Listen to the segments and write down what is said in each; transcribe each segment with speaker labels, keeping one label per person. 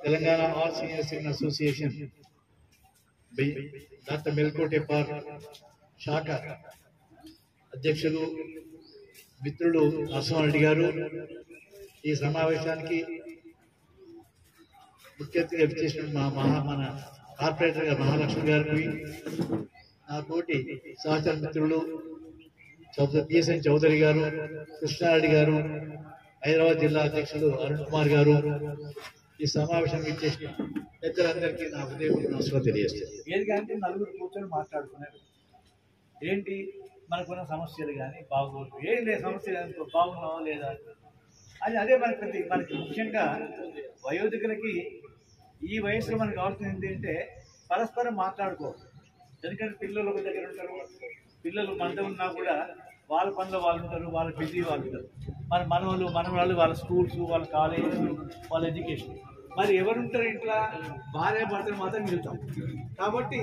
Speaker 1: Telangana all senior citizen association doctor Melkote పార్ శాఖ అధ్యక్షులు మిత్రులు నరసింహారెడ్డి గారు ఈ సమావేశానికి ముఖ్య అతిథిగా విచ్చేసిన మన కార్పొరేటర్ గారు మహాలక్ష్మి గారికి, నా తోటి సహచర మిత్రులు పిఎస్ఎన్ చౌదరి గారు, కృష్ణారెడ్డి గారు, హైదరాబాద్ జిల్లా అధ్యక్షులు అరుణ్ కుమార్ గారు, ఈ సమావేశం ఇచ్చేసిన పెద్దలందరికీ నా హృదయపూర్వక నమస్కారం తెలియజేస్తాను.
Speaker 2: ఎందుకంటే నలుగురు కూర్చొని మాట్లాడుకున్నారు, ఏంటి మనకున్న సమస్యలు కానీ బాగోదు, ఏం లేదు సమస్యలు బాగున్నావా లేదా అని. అదే మనకి ముఖ్యంగా వయోధికులకి ఈ వయసులో మనకు కావాల్సింది ఏంటంటే పరస్పరం మాట్లాడుకోవాలి. ఎందుకంటే పిల్లలు ఒక దగ్గర ఉంటారు, పిల్లలు మనతో ఉన్నా కూడా వాళ్ళ పనిలో వాళ్ళు ఉంటారు, వాళ్ళ బిజీ వాళ్ళు ఉంటారు. మనవాళ్ళు వాళ్ళ స్కూల్స్, వాళ్ళ కాలేజెస్, వాళ్ళ ఎడ్యుకేషన్. మరి ఎవరుంటారు ఇంట్లో? భార్య భర్తలు మాత్రం మిగులుతాం. కాబట్టి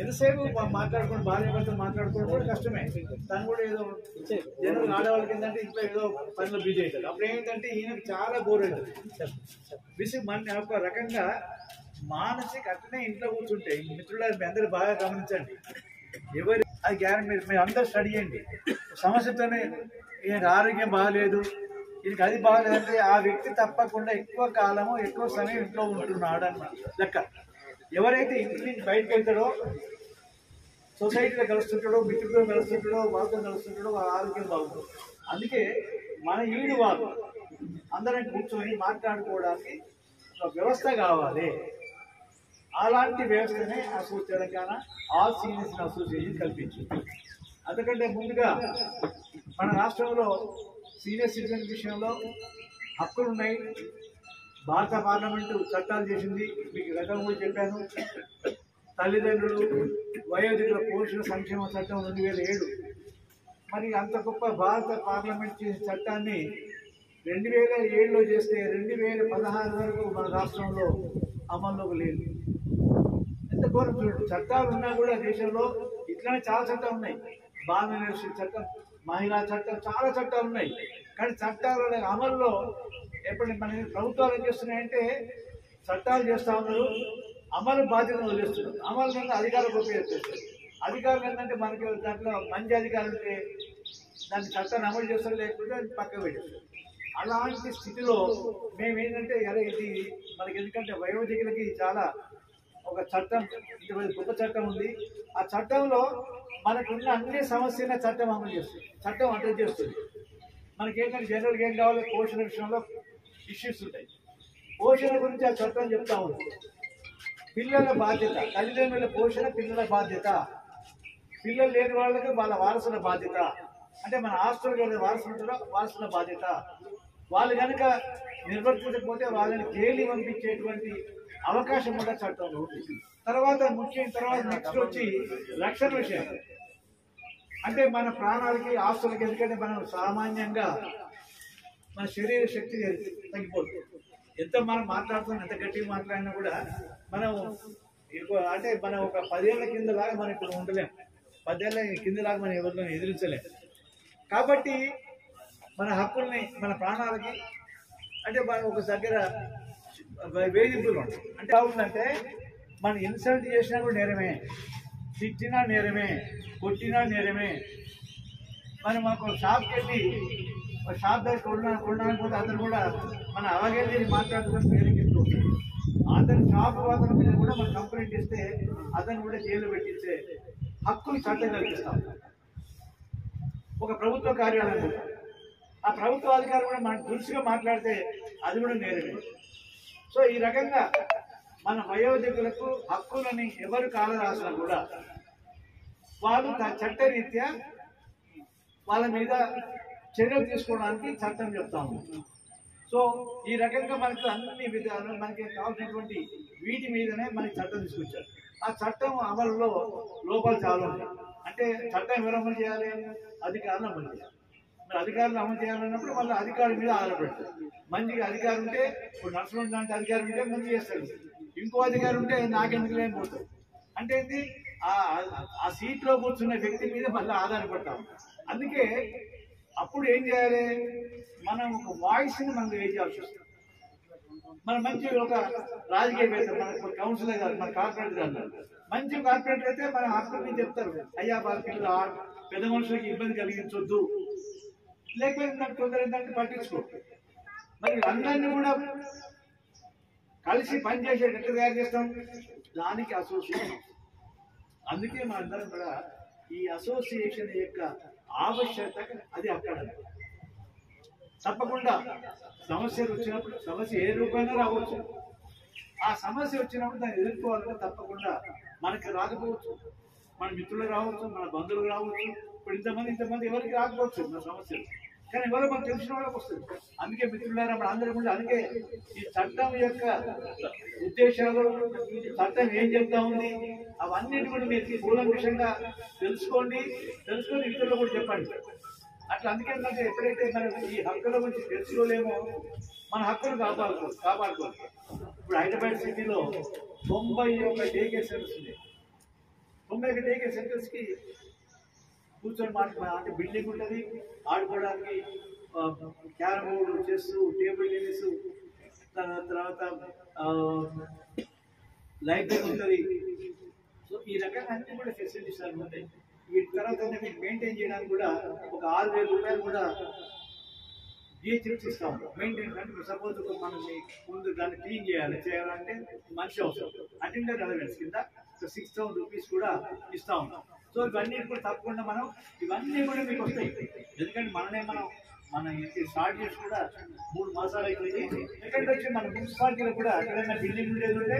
Speaker 2: ఎంతసేపు మాట్లాడుకోండి, భార్య భర్తలు మాట్లాడుకోవడం కూడా కష్టమే. తను కూడా ఏదో జనరల్ ఆడవాళ్ళకి ఏంటంటే ఇంట్లో ఏదో పనిలో బిజీ అవుతారు. అప్పుడు ఏంటంటే ఈయనకి చాలా బోర్ అవుతుంది. మన ఒక రకంగా మానసిక అట్లనే ఇంట్లో కూర్చుంటే మిత్రులు మీ అందరూ బాగా గమనించండి. ఎవరు అది గ్యారెంటీ మీరు అందరూ స్టడీ చేయండి. సమస్యతోనే ఈయనకు ఆరోగ్యం బాగాలేదు, ఈయనకి అది బాగాలేదంటే ఆ వ్యక్తి తప్పకుండా ఎక్కువ కాలము ఎక్కువ సమయం ఇంట్లో ఉంటున్నాడు అన్న లెక్క. ఎవరైతే ఇంటి నుంచి బయటకు వెళ్తాడో, సొసైటీలో కలుస్తుంటాడో, మిత్రులతో కలుస్తుంటాడో, వాళ్ళతో కలుస్తుంటాడో వాళ్ళ ఆరోగ్యం బాగుంటుంది. అందుకే మన ఈడు వాళ్ళు అందరం కూర్చొని మాట్లాడుకోవడానికి ఒక వ్యవస్థ కావాలి. అలాంటి వ్యవస్థనే తెలంగాణ ఆల్ సీనియర్స్ అసోసియేషన్ కల్పించింది. అందుకంటే ముందుగా మన రాష్ట్రంలో సీనియర్ సిటిజన్ విషయంలో హక్కులు ఉన్నాయి. భారత పార్లమెంటు చట్టాలు చేసింది, మీకు గతంలో కూడా చెప్పాను. తల్లిదండ్రులు వయోధికుల పోషణ సంక్షేమ చట్టం 2007. మరి అంత గొప్ప భారత పార్లమెంట్ చేసిన చట్టాన్ని 2007లో చేస్తే 2016 వరకు మన రాష్ట్రంలో అమల్లోకి లేదు. ఎంత ఘోరం చూడండి. చట్టాలు ఉన్నా కూడా దేశంలో ఇట్లానే చాలా చట్టాలు ఉన్నాయి. బాల చట్టం, మహిళా చట్టం, చాలా చట్టాలు ఉన్నాయి. కానీ చట్టాల అమల్లో ఎప్పుడు మన ప్రభుత్వాలు ఏం చేస్తున్నాయంటే చట్టాలు చేస్తూ ఉన్నారు, అమలు బాధ్యతను వదిలేస్తున్నారు. అమలు కన్నా అధికారులకు ఉపయోగిస్తారు. అధికారులు ఏంటంటే మనకి దాంట్లో మంచి అధికారులు ఉంటే దాన్ని చట్టాన్ని అమలు చేస్తారు, లేకపోతే అది పక్కకు పెట్టేస్తారు. అలాంటి స్థితిలో మేమేంటంటే ఇది మనకి ఎందుకంటే వయోధికులకి చాలా ఒక చట్టం, గొప్ప చట్టం ఉంది. ఆ చట్టంలో మనకున్న అన్ని సమస్యల చట్టం అమలు చేస్తుంది, చట్టం అడ్రస్ చేస్తుంది. మనకేంటంటే జనరల్గా ఏం కావాలి, పోషణ విషయంలో ఇష్యూస్ ఉంటాయి. పోషణ గురించి ఆ చట్టం చెప్తా ఉంది. పిల్లల బాధ్యత, తల్లిదండ్రుల పోషణ పిల్లల బాధ్యత, పిల్లలు లేని వాళ్ళకి వాళ్ళ వారసుల బాధ్యత. అంటే మన ఆస్తులు వారసులు ఉంటారో వారసుల బాధ్యత. వాళ్ళు కనుక నిర్వర్తించకపోతే వాళ్ళని జైలు పంపించేటువంటి అవకాశం కూడా చట్టంలో ఉంటుంది. తర్వాత నెక్స్ట్ వచ్చి రక్షణ విషయం. అంటే మన ప్రాణాలకి ఆస్తులకి, ఎందుకంటే మనం సామాన్యంగా మన శరీర శక్తి తగ్గిపోతుంది. ఎంత మనం మాట్లాడుతున్నాం, ఎంత గట్టిగా మాట్లాడినా కూడా మనం అంటే మనం ఒక 10 ఏళ్ల కిందలాగా మనం ఇప్పుడు ఉండలేం. 10 ఏళ్ల కిందలాగా మనం ఎవరిలో ఎదిరించలేం. కాబట్టి మన హక్కుల్ని, మన ప్రాణాలకి అంటే మన ఒక దగ్గర వేధింపులు ఉంటాయి. అంటే బాగుందంటే మనం ఇన్సల్ట్ చేసినా కూడా నేరమే, తిట్టినా నేరమే, కొట్టినా నేరమే. మరి మాకు షాప్కి వెళ్ళి షాప్ దగ్గర కొనడానికి పోతే అతను కూడా మన అవగేళ్ళి మాట్లాడుకుని పేరుకిస్తూ ఉంటాడు. అతను షాప్ అతని మీద కూడా మనం కంప్లైంట్ ఇస్తే అతను కూడా జైలు పెట్టించే హక్కులు చట్టం కల్పిస్తాం. ఒక ప్రభుత్వ కార్యాలయం, ఆ ప్రభుత్వ అధికారి కూడా మనం దురుసుగా మాట్లాడితే అది కూడా నేరమే. సో ఈ రకంగా మన వయోధికులకు హక్కులని ఎవరు కాలరాసినా కూడా వాళ్ళు చట్టరీత్యా వాళ్ళ మీద చర్యలు తీసుకోవడానికి చట్టం చెప్తాము. సో ఈ రకంగా మనకు అన్ని విధాలు మనకి కావాల్సినటువంటి వీటి మీదనే మనకి చట్టం తీసుకొచ్చారు. ఆ చట్టం అమలులో లోపాలు చాలా ఉన్నాయి. అంటే చట్టం ఎవరు అమలు చేయాలి? అధికారులు అమలు చేయాలి. మరి అధికారులు అమలు చేయాలన్నప్పుడు వాళ్ళ అధికారుల మీద ఆధారపడతారు. మంచిగా అధికారం ఉంటే, ఇప్పుడు నర్సులు లాంటి అధికారం ఉంటే మంచి చేస్తాడు, ఇంకో అధికారం ఉంటే నాకెందుకు లేని పోతాడు. అంటే ఏంటి, ఆ సీట్లో కూర్చున్న వ్యక్తి మీద మళ్ళీ ఆధారపడతాం. అందుకే అప్పుడు ఏం చేయాలి, మనం ఒక వాయిస్ని మనం రేజ్ చేయాల్సి వస్తుంది. మన మంచి ఒక రాజకీయవేత్త, మన కౌన్సిలర్ గారు, మన కార్పొరేటర్ గారు, మంచి కార్పొరేటర్ అయితే మన హక్కుని చెప్తారు, అయ్యా వాళ్ళ పిల్లలు పెద్ద మనుషులకి ఇబ్బంది కలిగించొద్దు, లేకపోతే నాకు తొందర ఏంటంటే పట్టించుకో. మరి అందరినీ కూడా కలిసి పనిచేసేటట్టు తయారు చేస్తాం, దానికి అసోసియేషన్. అందుకే మనందరం కూడా ఈ అసోసియేషన్ యొక్క ఆవశ్యకత అది అక్కడ. తప్పకుండా సమస్యలు వచ్చినప్పుడు, సమస్య ఏ రూపంలో రావచ్చు, ఆ సమస్య వచ్చినప్పుడు దాన్ని ఎదుర్కోవాలంటే తప్పకుండా మనకి రాకపోవచ్చు, మన మిత్రులు రావచ్చు, మన బంధువులు రావచ్చు. ఇప్పుడు ఇంతమంది ఎవరికి రాకపోవచ్చు మన సమస్యలు, కానీ ఎవరో మనకు తెలిసిన వాళ్ళకి వస్తుంది. అందుకే మిత్రులారా, మన అందరూ కూడా అందుకే ఈ చట్టం యొక్క ఉద్దేశాలు, చట్టం ఏం చెప్తా ఉంది, అవన్నిటి కూడా మీరు కూలంకషంగా తెలుసుకొని ఇతరులు కూడా చెప్పండి. అట్లా అందుకేంటంటే ఎప్పుడైతే మనం ఈ హక్కుల గురించి తెలుసుకోలేమో మన హక్కులు కాపాడుకోవాలి. ఇప్పుడు హైదరాబాద్ సిటీలో 91 డే కేర్ సెంటర్స్ ఉన్నాయి. 91 డే కేర్ సెంటర్స్కి కూర్చొని అంటే బిల్డింగ్ ఉంటుంది, ఆడుకోవడానికి carrom board, chess, table tennis, తర్వాత లైబ్రరీ ఉంటుంది. సో ఈ రకంగా అన్ని కూడా ఫెసిలిటీస్ అన్నీ ఉంటాయి. వీటి తర్వాత మీకు మెయింటైన్ చేయడానికి కూడా ఒక 6,000 రూపాయలు కూడా జిహెచ్ఎంసీ ఇస్తాం. మెయింటైన్ అంటే సపోజ్ మనం ముందు దాన్ని క్లీన్ చేయాలంటే మనిషి అవసరం, అటెండర్ అలవెన్స్ కింద 6,000 రూపీస్ కూడా ఇస్తా ఉంటాం. సో ఇవన్నీ కూడా తప్పకుండా ఇవన్నీ కూడా మీకు వస్తాయి. ఎందుకంటే మన ఇంటి స్టార్ట్ చేసి కూడా 3 మాసాలు అయిపోయింది. ఎందుకంటే వచ్చి మన మున్సిపాలిటీలో కూడా ఎక్కడైనా బిల్డింగ్ ఉండేది ఉంటే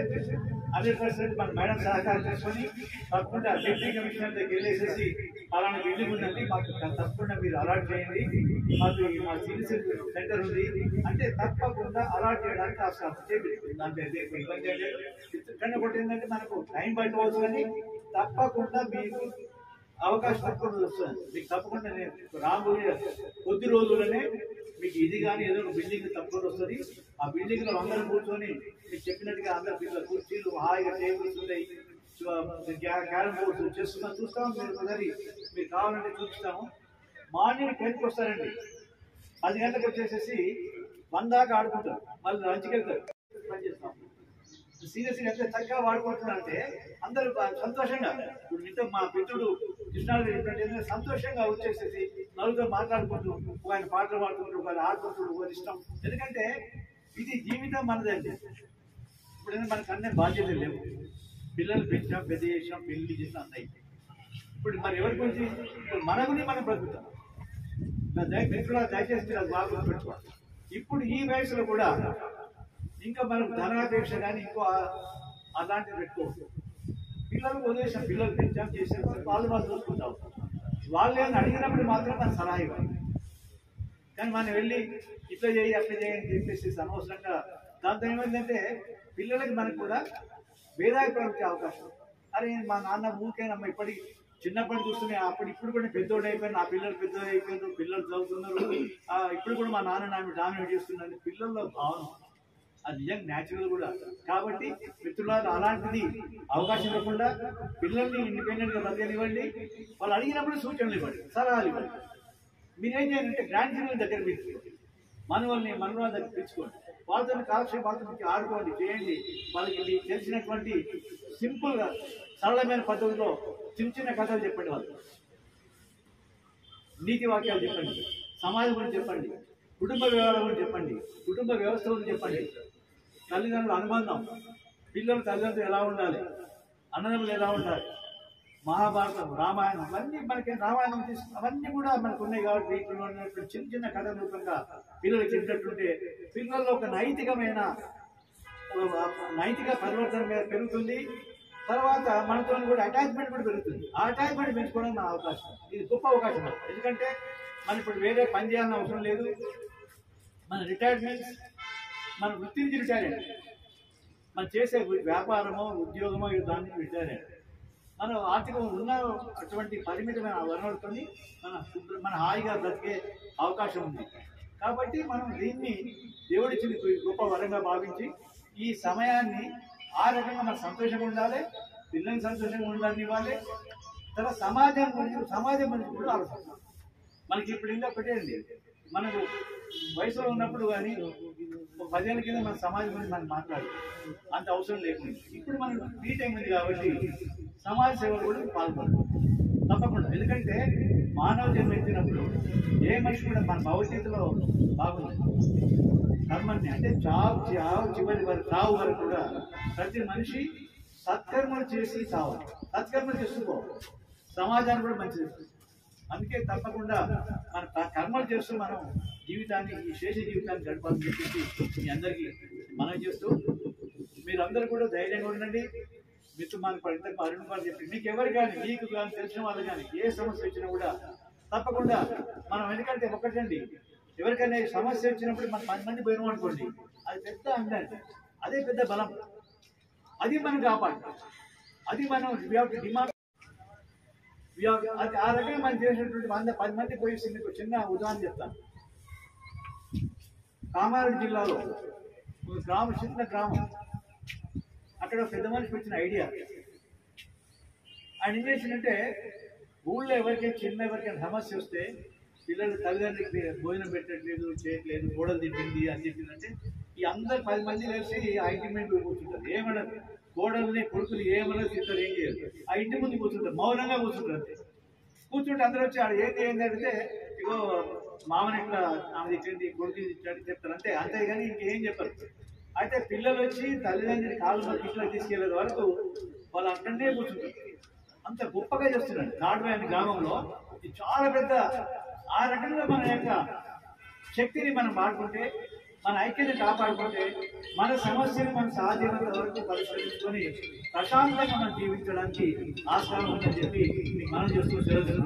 Speaker 2: 100% మన మేడం సహకారం చేసుకొని తప్పకుండా డిప్యూటీ కమిషనర్ దగ్గర వెళ్ళేసేసి అలాంటి బిల్డింగ్ ఉందండి, మాకు తప్పకుండా మీరు అలాట్ చేయండి, మాకు మా సీనియర్ సెంటర్ ఉంది అంటే తప్పకుండా అలాట్ చేయడానికి అవసరం దాంట్లో ఇబ్బంది లేదు. కానీ ఒకటి ఏంటంటే మనకు టైం పట్టుకోవచ్చు, కానీ తప్పకుండా మీకు అవకాశం తప్పకుండా వస్తుంది. మీకు తప్పకుండా నేను రాబోయే కొద్ది రోజులనే మీకు ఇది కానీ ఏదో ఒక బిల్డింగ్ తప్పకుండా వస్తుంది. ఆ బిల్డింగ్లో అందరం కూర్చొని మీకు చెప్పినట్టుగా అందరు పిల్లలు కుర్చీలు, హాయిగా టేబుల్స్ ఉన్నాయి, క్యారమ్ బోర్డ్స్ చేస్తున్నా చూస్తాము. మీరు కావాలంటే చూపిస్తాము. మార్నింగ్ 10కి వస్తారండి, 10 గంటలకు వచ్చేసేసి 1 దాకా ఆడుకుంటారు, మళ్ళీ లంచ్కి వెళ్తారు, పనిచేస్తాం. సీరియస్గా ఎంత చక్కగా వాడుకుంటున్నారంటే అందరూ సంతోషంగా. ఇప్పుడు మీతో మా పిత్రుడు కృష్ణారెడ్డి చెప్పినట్టు సంతోషంగా వచ్చేసేసి నలుగురితో మాట్లాడుకుంటూ, ఆయన పాటలు పాడుకుంటూ, ఆయన ఆడుకుంటూ, ఒక ఇష్టం. ఎందుకంటే ఇది జీవితం మనదండి. ఇప్పుడు మనకు అన్నీ బాధ్యతలు లేవు, పిల్లలు పెంచాం, పెద్ద చేసాం, పెళ్లి చేసాం, అన్నీ. ఇప్పుడు మరి ఎవరి గురించి ఇప్పుడు మన గురించి మనం బ్రతుకుతాం. మిత్రులు దయచేసి అది బాగా పెట్టుకోవాలి. ఇప్పుడు ఈ వయసులో కూడా ఇంకా మనం ధనాపేక్ష కానీ ఇంకో అలాంటివి పెట్టుకోవచ్చు. పిల్లలు వదిలేసాం, పిల్లలు పెంచాం, చేసాం, వాళ్ళు చూసుకుంటాం. వాళ్ళు ఏమైనా అడిగినప్పుడు మాత్రం మనం సలహా ఇవ్వాలి. కానీ మనం వెళ్ళి ఇట్లా చేయి అట్లా చేయని చెప్పేసి అనవసరంగా దాంతో ఏమైందంటే పిల్లలకి మనకు కూడా భేదాభిప్రాయం అవకాశం. అరే మా నాన్న ఊరికేనమ్మా ఇప్పటికి చిన్నప్పటి చూస్తున్నాయి, ఇప్పుడు కూడా పెద్దోడు అయిపోయాను, నా పిల్లలు పెద్దోడు అయిపోయారు, పిల్లలు చదువుతున్నారు, ఇప్పుడు కూడా మా నాన్న డామినేట్ చేస్తున్నారు పిల్లల్లో భావన. అది నిజంగా న్యాచురల్ కూడా. కాబట్టి మిత్రులారా, అలాంటిది అవకాశం ఇవ్వకుండా పిల్లల్ని ఇండిపెండెంట్గా బతకనివ్వండి. వాళ్ళు అడిగినప్పుడు సూచనలు ఇవ్వండి, సలహాలు ఇవ్వండి. మీరేం చేయాలంటే గ్రాండ్ చిల్డ్రన్ దగ్గర పిలుచుకోండి, మనవాళ్ళ దగ్గర పిలుచుకోండి, వాళ్ళతో కాలక్షేపం, వాళ్ళతో ఆడుకోండి, చేయండి. వాళ్ళకి మీకు తెలిసినటువంటి సింపుల్గా సరళమైన పద్ధతిలో చిన్న కథలు చెప్పండి, వాళ్ళు నీతి వాక్యాలు చెప్పండి, సమాజం గురించి చెప్పండి, కుటుంబ వ్యవహారం గురించి చెప్పండి, కుటుంబ వ్యవస్థ గురించి చెప్పండి, తల్లిదండ్రుల అనుబంధం, పిల్లలు తల్లిదండ్రులు ఎలా ఉండాలి, అన్నదమ్ములు ఎలా ఉండాలి, మహాభారతం, రామాయణం, అవన్నీ మనకి రామాయణం అవన్నీ కూడా మనకు ఉన్నాయి. కాబట్టి వీటిలో ఉన్నటువంటి చిన్న కథల రూపంగా పిల్లలకి చెప్పినట్టుంటే పిల్లల్లో ఒక నైతిక పరివర్తన పెరుగుతుంది. తర్వాత మనతో కూడా అటాచ్మెంట్ కూడా పెరుగుతుంది. ఆ అటాచ్మెంట్ పెంచుకోవడానికి మన అవకాశం, ఇది గొప్ప అవకాశం. ఎందుకంటే మనం ఇప్పుడు వేరే పని చేయాలని అవసరం లేదు. మన రిటైర్మెంట్, మన వృత్తి నుంచి రిటైర్ అయ్యాడు, మనం చేసే వ్యాపారమో ఉద్యోగమో దానికి రిటైర్ అయ్యాడు. మనం ఆర్థికంగా ఉన్న అటువంటి పరిమితమైన వనరులతో మన హాయిగా బ్రతికే అవకాశం ఉంది. కాబట్టి మనం దీన్ని దేవుడిచ్చిన గొప్ప వరంగా భావించి ఈ సమయాన్ని ఆ రకంగా మనం సంతోషంగా ఉండాలి, పిల్లల్ని సంతోషంగా ఉండనివ్వాలి. తర్వాత సమాజం గురించి కూడా ఆలోచించాలి. మనకి ఇప్పుడు ఇంకా పెట్టేయండి, మనకు వయసులో ఉన్నప్పుడు కానీ 10 ఏళ్ళ కింద మన సమాజం గురించి మనం మాట్లాడు అంత అవసరం లేకుండా ఇప్పుడు మనం ఫ్రీ టైం ఉంది కాబట్టి సమాజ సేవలు కూడా పాల్గొనాలి తప్పకుండా. ఎందుకంటే మానవ జన్మ ఎత్తినప్పుడు ఏ మనిషి కూడా మన భవిష్యత్తులో బాగుంది కర్మని అంటే చివరి వరకు చావు వరకు కూడా ప్రతి మనిషి సత్కర్మలు చేసి చావాలి, సత్కర్మలు చేసుకోవాలి, సమాజానికి కూడా మంచిది. అందుకే తప్పకుండా మన కర్మలు చేస్తూ మనం జీవితాన్ని ఈ శేష జీవితాన్ని గడపాలని చెప్పేసి మీ అందరికీ మనం చేస్తూ మీరందరూ కూడా ధైర్యంగా ఉండండి. మిత్రులు మనకు ఇంతకు అరుణ్ గారు చెప్పి మీకు ఎవరు కానీ మీకు కానీ తెలిసిన వాళ్ళు కానీ ఏ సమస్య వచ్చినా కూడా తప్పకుండా మనం ఎందుకంటే ఒకటండి ఎవరికైనా సమస్య వచ్చినప్పుడు మనం 10 మంది పోయినాం అనుకోండి అది పెద్ద అందండి, అదే పెద్ద బలం, అది మనం కాపాడు, అది మనం డిమాండ్ ఆ రకంగా మనం చేసినటువంటి 110 మంది పోయి మీకు చిన్న ఉదాహరణ చెప్తాను. కామారెడ్డి జిల్లాలో గ్రామం చిన్న గ్రామం అక్కడ పెద్ద మనిషికి వచ్చిన ఐడియా ఆయన ఏం చేసిందంటే ఊళ్ళో ఎవరికైనా సమస్య వస్తే పిల్లలు తల్లిదండ్రులకి భోజనం పెట్టట్లేదు చేయట్లేదు గోడలు తిప్పింది అని చెప్పిందంటే ఈ అందరు 10 మంది కలిసి ఆ ఇంటి మీద కూర్చుంటారు. ఏమన్నారు గోడల్ని కొడుకులు ఏమన్నా తింటారు ఏం చేయరు ఆ ఇంటి ముందు కూర్చుంటారు, మౌనంగా కూర్చుంటారు. కూర్చుంటే అందరూ వచ్చి ఆడ ఏంటి అడిగితే ఇగో మామని ఇట్లా ఆమె ఇచ్చింది కొడుకు ఇచ్చాడు చెప్తారు అంతే, అంతేగాని ఇంకేం చెప్పరు. అయితే పిల్లలు వచ్చి తల్లిదండ్రులు కాళ్ళు ఇట్లా తీసుకెళ్లే వరకు వాళ్ళు అక్కడనే కూర్చుంటారు. అంత గొప్పగా చేస్తున్నాడు నాడువే అనే గ్రామంలో. ఇది చాలా పెద్ద ఆ రకంగా మన యొక్క శక్తిని మనం వాడుకుంటే మన ఐక్యత కాపాడుకుంటే మన సమస్యను మనం సాధ్యమైనంత వరకు పరిష్కరించుకొని ప్రశాంతంగా మనం జీవించడానికి ఆస్కారం ఉందని చెప్పి మనం చేస్తూ సెలవు.